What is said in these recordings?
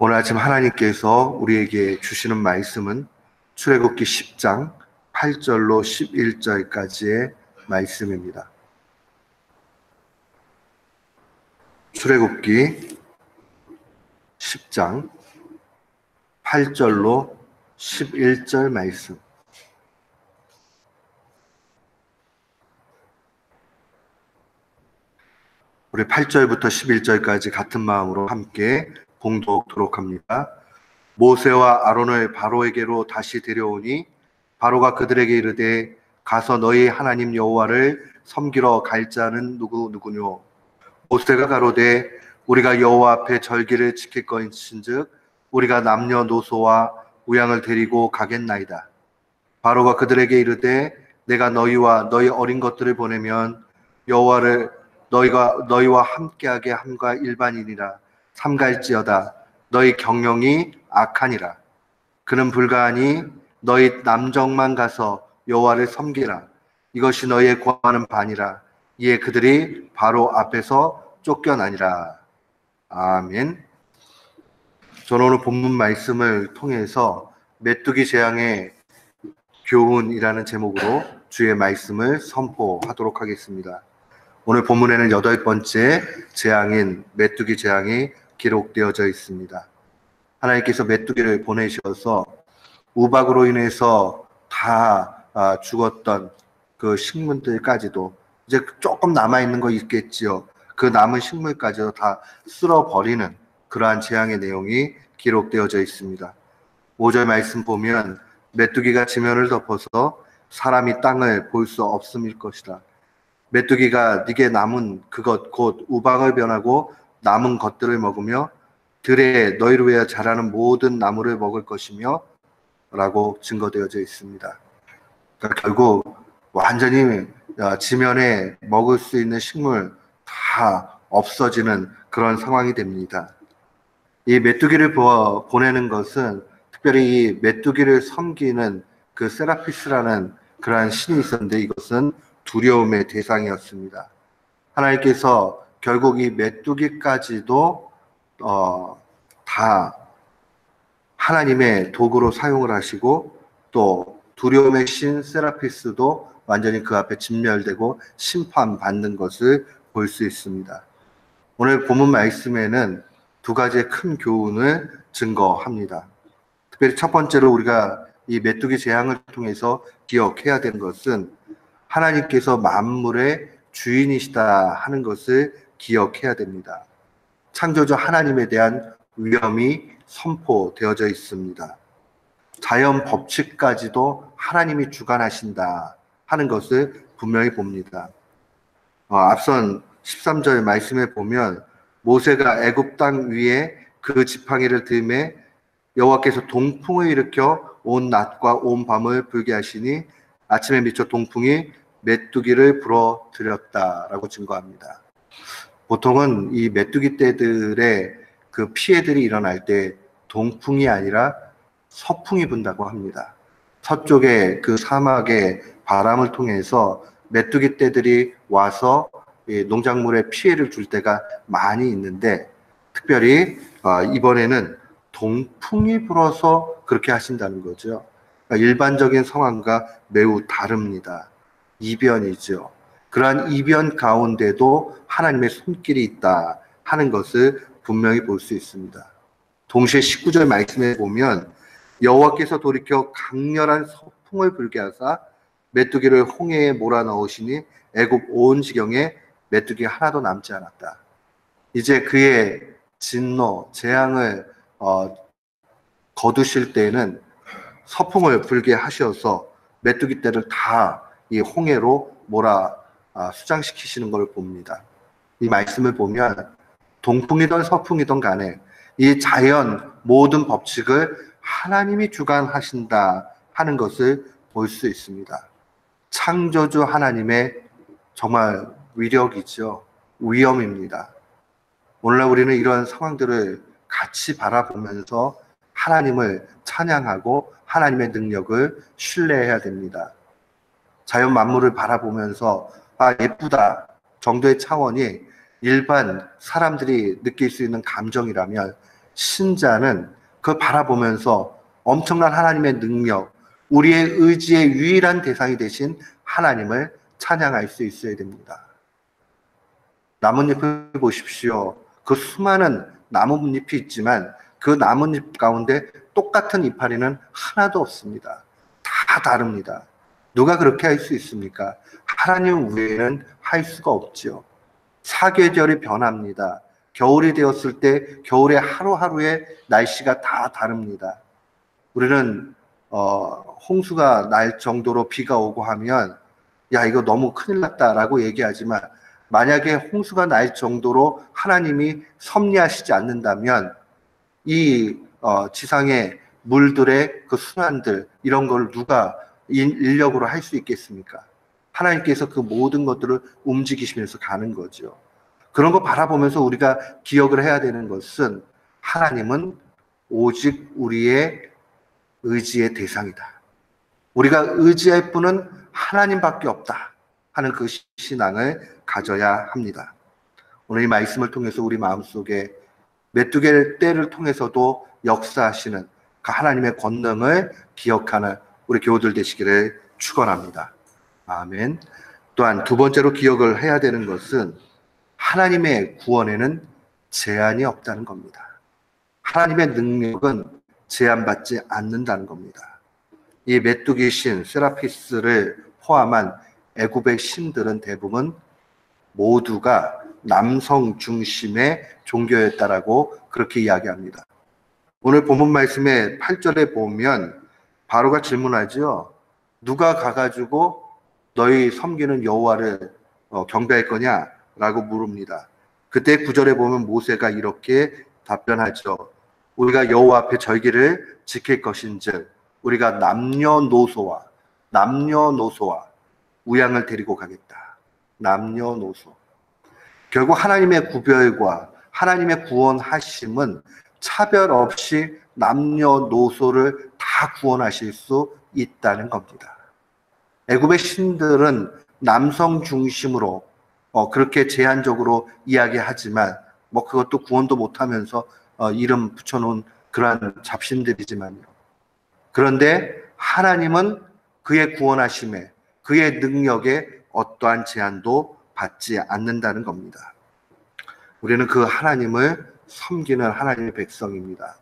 오늘 아침 하나님께서 우리에게 주시는 말씀은 출애굽기 10장 8절로 11절까지의 말씀입니다. 출애굽기 10장 8절로 11절 말씀. 우리 8절부터 11절까지 같은 마음으로 함께 봉독하도록 합니다. 모세와 아론을 바로에게로 다시 데려오니 바로가 그들에게 이르되 가서 너희 하나님 여호와를 섬기러 갈 자는 누구뇨? 모세가 가로되 우리가 여호와 앞에 절기를 지킬 것인즉 우리가 남녀노소와 우양을 데리고 가겠나이다. 바로가 그들에게 이르되 내가 너희와 너희 어린 것들을 보내면 여호와를 너희와 함께하게 함과 일반이니라. 삼갈지어다 너희 경영이 악하니라. 그는 불가하니 너희 남정만 가서 여호와를 섬기라. 이것이 너희의 구하는 바니라. 이에 그들이 바로 앞에서 쫓겨나니라. 아멘. 저는 오늘 본문 말씀을 통해서 메뚜기 재앙의 교훈이라는 제목으로 주의 말씀을 선포하도록 하겠습니다. 오늘 본문에는 8번째 재앙인 메뚜기 재앙이 기록되어져 있습니다. 하나님께서 메뚜기를 보내셔서 우박으로 인해서 다 죽었던 그 식물들까지도 이제 조금 남아있는 거 있겠지요. 그 남은 식물까지도 다 쓸어버리는 그러한 재앙의 내용이 기록되어져 있습니다. 5절 말씀 보면 메뚜기가 지면을 덮어서 사람이 땅을 볼 수 없음일 것이다. 메뚜기가 네게 남은 그것 곧 우박을 변하고 남은 것들을 먹으며 들에 너희를 위하여 자라는 모든 나무를 먹을 것이며 라고 증거되어져 있습니다. 그러니까 결국 완전히 지면에 먹을 수 있는 식물 다 없어지는 그런 상황이 됩니다. 이 메뚜기를 보내는 것은 특별히 이 메뚜기를 섬기는 그 세라피스라는 그러한 신이 있었는데 이것은 두려움의 대상이었습니다. 하나님께서 결국 이 메뚜기까지도 다 하나님의 도구로 사용을 하시고 또 두려움의 신 세라피스도 완전히 그 앞에 진멸되고 심판받는 것을 볼 수 있습니다. 오늘 본문 말씀에는 두 가지의 큰 교훈을 증거합니다. 특별히 첫 번째로 우리가 이 메뚜기 재앙을 통해서 기억해야 되는 것은 하나님께서 만물의 주인이시다 하는 것을 기억해야 됩니다. 창조주 하나님에 대한 위엄이 선포되어져 있습니다. 자연 법칙까지도 하나님이 주관하신다 하는 것을 분명히 봅니다. 앞선 13절 말씀에 보면 모세가 애굽 땅 위에 그 지팡이를 들매 여호와께서 동풍을 일으켜 온 낮과 온 밤을 불게 하시니 아침에 미쳐 동풍이 메뚜기를 불어들였다라고 증거합니다. 보통은 이 메뚜기 떼들의 그 피해들이 일어날 때 동풍이 아니라 서풍이 분다고 합니다. 서쪽의 그 사막의 바람을 통해서 메뚜기 떼들이 와서 농작물에 피해를 줄 때가 많이 있는데 특별히 이번에는 동풍이 불어서 그렇게 하신다는 거죠. 그러니까 일반적인 상황과 매우 다릅니다. 이변이죠. 그러한 이변 가운데도 하나님의 손길이 있다 하는 것을 분명히 볼 수 있습니다. 동시에 19절 말씀에 보면 여호와께서 돌이켜 강렬한 서풍을 불게 하사 메뚜기를 홍해에 몰아넣으시니 애굽 온 지경에 메뚜기가 하나도 남지 않았다. 이제 그의 진노, 재앙을 거두실 때에는 서풍을 불게 하셔서 메뚜기 떼를 다 이 홍해로 몰아 수장시키시는 걸 봅니다. 이 말씀을 보면 동풍이든 서풍이든 간에 이 자연 모든 법칙을 하나님이 주관하신다 하는 것을 볼 수 있습니다. 창조주 하나님의 정말 위력이죠. 위엄입니다. 오늘날 우리는 이런 상황들을 같이 바라보면서 하나님을 찬양하고 하나님의 능력을 신뢰해야 됩니다. 자연 만물을 바라보면서 예쁘다 정도의 차원이 일반 사람들이 느낄 수 있는 감정이라면 신자는 그걸 바라보면서 엄청난 하나님의 능력, 우리의 의지의 유일한 대상이 되신 하나님을 찬양할 수 있어야 됩니다. 나뭇잎을 보십시오. 그 수많은 나뭇잎이 있지만 그 나뭇잎 가운데 똑같은 이파리는 하나도 없습니다. 다 다릅니다. 누가 그렇게 할 수 있습니까? 하나님 외에는 할 수가 없지요. 사계절이 변합니다. 겨울이 되었을 때 겨울의 하루하루의 날씨가 다 다릅니다. 우리는 홍수가 날 정도로 비가 오고 하면 야 이거 너무 큰일 났다라고 얘기하지만 만약에 홍수가 날 정도로 하나님이 섭리하시지 않는다면 이 지상의 물들의 그 순환들 이런 걸 누가 인력으로 할 수 있겠습니까? 하나님께서 그 모든 것들을 움직이시면서 가는 거죠. 그런 거 바라보면서 우리가 기억을 해야 되는 것은 하나님은 오직 우리의 의지의 대상이다. 우리가 의지할 분은 하나님밖에 없다 하는 그 신앙을 가져야 합니다. 오늘 이 말씀을 통해서 우리 마음속에 메뚜기 떼를 통해서도 역사하시는 그 하나님의 권능을 기억하는 우리 교우들 되시기를 축원합니다. 아멘. 또한 두 번째로 기억을 해야 되는 것은 하나님의 구원에는 제한이 없다는 겁니다. 하나님의 능력은 제한받지 않는다는 겁니다. 이 메뚜기 신 세라피스를 포함한 애굽의 신들은 대부분 모두가 남성 중심의 종교였다라고 그렇게 이야기합니다. 오늘 본문 말씀의 8절에 보면 바로가 질문하죠. 누가 가가지고 너희 섬기는 여호와를 경배할 거냐? 라고 물습니다. 그때 9절에 보면 모세가 이렇게 답변하죠. 우리가 여호와 앞에 절기를 지킬 것인즉 우리가 남녀노소와 우양을 데리고 가겠다. 남녀노소. 결국 하나님의 구별과 하나님의 구원하심은 차별 없이 남녀노소를 다 구원하실 수 있다는 겁니다. 애굽의 신들은 남성 중심으로 그렇게 제한적으로 이야기하지만 그것도 구원도 못하면서 이름 붙여놓은 그러한 잡신들이지만요. 그런데 하나님은 그의 구원하심에 그의 능력에 어떠한 제한도 받지 않는다는 겁니다. 우리는 그 하나님을 섬기는 하나님의 백성입니다.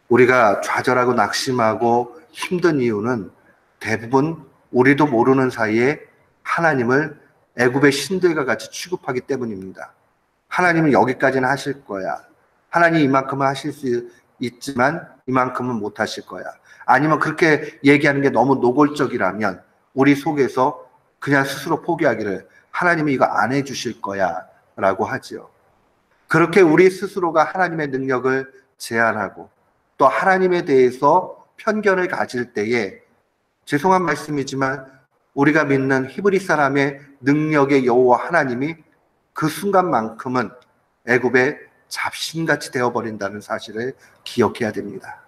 우리가 좌절하고 낙심하고 힘든 이유는 대부분 우리도 모르는 사이에 하나님을 애굽의 신들과 같이 취급하기 때문입니다. 하나님은 여기까지는 하실 거야. 하나님 이만큼은 하실 수 있지만 이만큼은 못 하실 거야. 아니면 그렇게 얘기하는 게 너무 노골적이라면 우리 속에서 그냥 스스로 포기하기를 하나님이 이거 안 해주실 거야 라고 하지요. 그렇게 우리 스스로가 하나님의 능력을 제한하고 또 하나님에 대해서 편견을 가질 때에 죄송한 말씀이지만 우리가 믿는 히브리 사람의 능력의 여호와 하나님이 그 순간만큼은 애굽의 잡신같이 되어버린다는 사실을 기억해야 됩니다.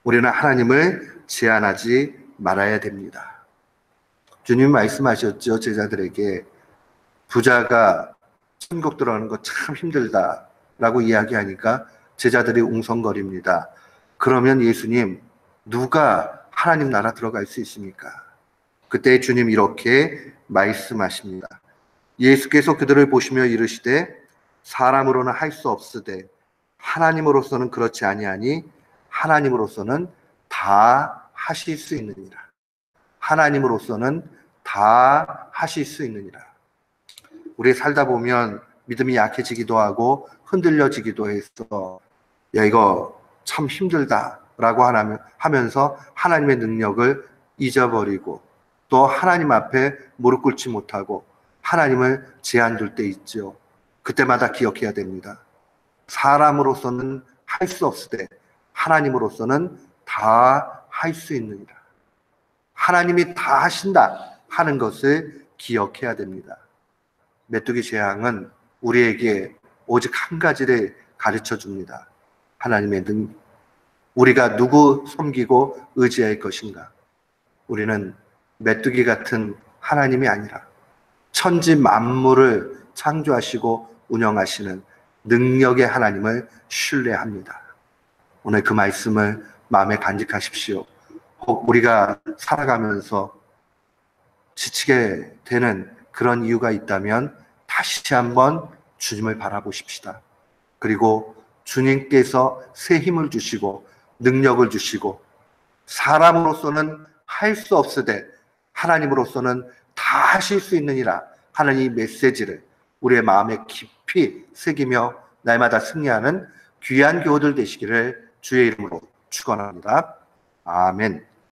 우리는 하나님을 제한하지 말아야 됩니다. 주님 말씀하셨죠. 제자들에게 부자가 천국 들어가는 거 참 힘들다라고 이야기하니까 제자들이 웅성거립니다. 그러면 예수님 누가 하나님 나라 들어갈 수 있습니까? 그때 주님 이렇게 말씀하십니다. 예수께서 그들을 보시며 이르시되 사람으로는 할 수 없으되 하나님으로서는 그렇지 아니하니 하나님으로서는 다 하실 수 있느니라. 하나님으로서는 다 하실 수 있느니라. 우리 살다 보면 믿음이 약해지기도 하고 흔들려지기도 해서 야 이거 참 힘들다라고 하면서 하나님의 능력을 잊어버리고 또 하나님 앞에 무릎 꿇지 못하고 하나님을 제한 둘 때 있죠. 그때마다 기억해야 됩니다. 사람으로서는 할 수 없으되 하나님으로서는 다 할 수 있느니라. 하나님이 다 하신다 하는 것을 기억해야 됩니다. 메뚜기 재앙은 우리에게 오직 한 가지를 가르쳐 줍니다. 하나님의 능력. 우리가 누구 섬기고 의지할 것인가? 우리는 메뚜기 같은 하나님이 아니라 천지 만물을 창조하시고 운영하시는 능력의 하나님을 신뢰합니다. 오늘 그 말씀을 마음에 간직하십시오. 혹 우리가 살아가면서 지치게 되는 그런 이유가 있다면 다시 한번 주님을 바라보십시다. 그리고 주님께서 새 힘을 주시고 능력을 주시고 사람으로서는 할 수 없으되 하나님으로서는 다 하실 수 있느니라 하는 이 메시지를 우리의 마음에 깊이 새기며 날마다 승리하는 귀한 교우들 되시기를 주의 이름으로 축원합니다. 아멘.